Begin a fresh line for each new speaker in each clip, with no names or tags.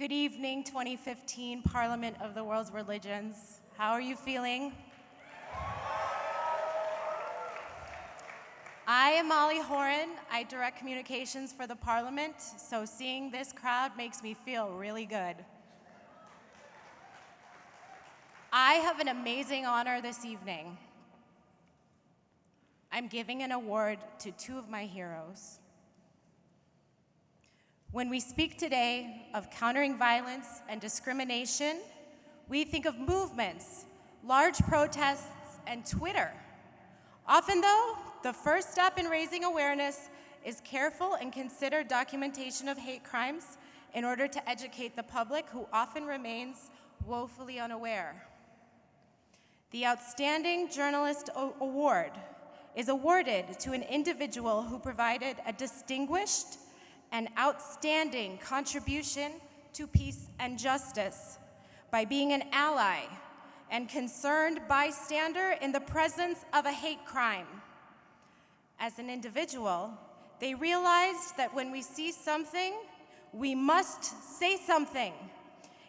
Good evening, 2015 Parliament of the World's Religions. How are you feeling? I am Molly Horan. I direct communications for the Parliament, so seeing this crowd makes me feel really good. I have an amazing honor this evening. I'm giving an award to two of my heroes. When we speak today of countering violence and discrimination, we think of movements, large protests, and Twitter. Often though, the first step in raising awareness is careful and considered documentation of hate crimes in order to educate the public, who often remains woefully unaware. The Outstanding Journalist Award is awarded to an individual who provided a distinguished and outstanding contribution to peace and justice by being an ally and concerned bystander in the presence of a hate crime. As an individual, they realized that when we see something, we must say something.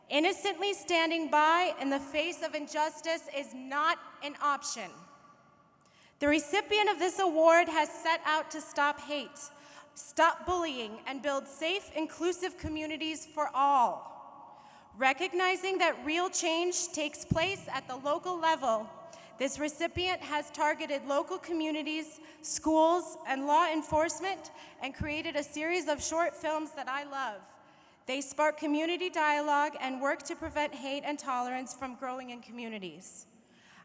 Innocently standing by in the face of injustice is not an option. The recipient of this award has set out to stop hate, stop bullying, and build safe, inclusive communities for all. Recognizing that real change takes place at the local level, this recipient has targeted local communities, schools, and law enforcement and created a series of short films that I love. They spark community dialogue and work to prevent hate and tolerance from growing in communities.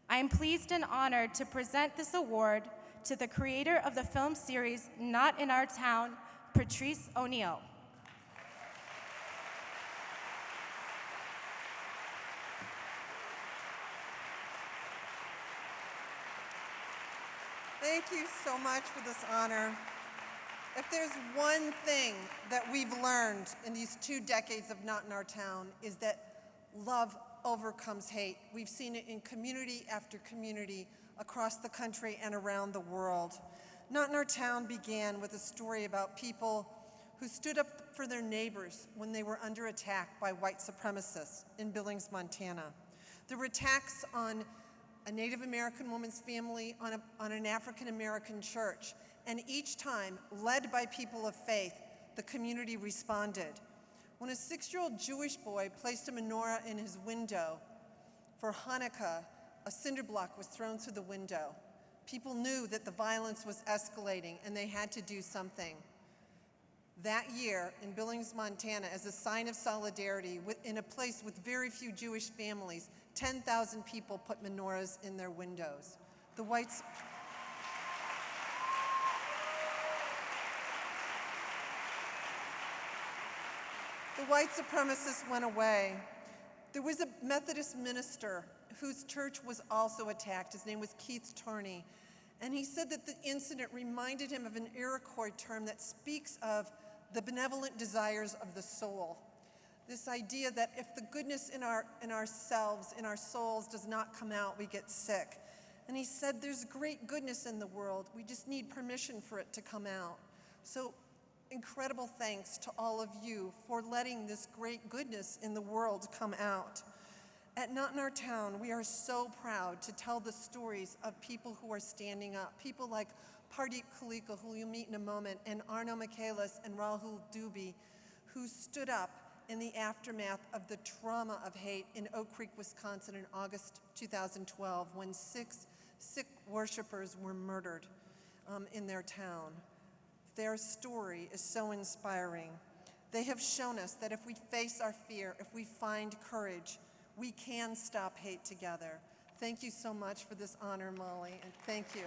I am pleased and honored to present this award to the creator of the film series Not in Our Town, Patrice O'Neill.
Thank you so much for this honor. If there's one thing that we've learned in these 2 decades of Not in Our Town, is that love overcomes hate. We've seen it in community after community across the country and around the world. Not in Our Town began with a story about people who stood up for their neighbors when they were under attack by white supremacists in Billings, Montana. There were attacks on a Native American woman's family, on an African American church, and each time, led by people of faith, the community responded. When a 6-year-old Jewish boy placed a menorah in his window for Hanukkah, a cinder block was thrown through the window. People knew that the violence was escalating and they had to do something. That year in Billings, Montana, as a sign of solidarity in a place with very few Jewish families, 10,000 people put menorahs in their windows. The white supremacists went away. There was a Methodist minister whose church was also attacked. His name was Keith Turney. And he said that the incident reminded him of an Iroquois term that speaks of the benevolent desires of the soul. This idea that if the goodness in ourselves, in our souls, does not come out, we get sick. And he said there's great goodness in the world. We just need permission for it to come out. So incredible thanks to all of you for letting this great goodness in the world come out. At Not in Our Town, we are so proud to tell the stories of people who are standing up, people like Pardeep Kalika, who you'll meet in a moment, and Arno Michaelis and Rahul Dubey, who stood up in the aftermath of the trauma of hate in Oak Creek, Wisconsin in August 2012, when 6 Sikh worshipers were murdered in their town. Their story is so inspiring. They have shown us that if we face our fear, if we find courage, we can stop hate together. Thank you so much for this honor, Molly, and thank you.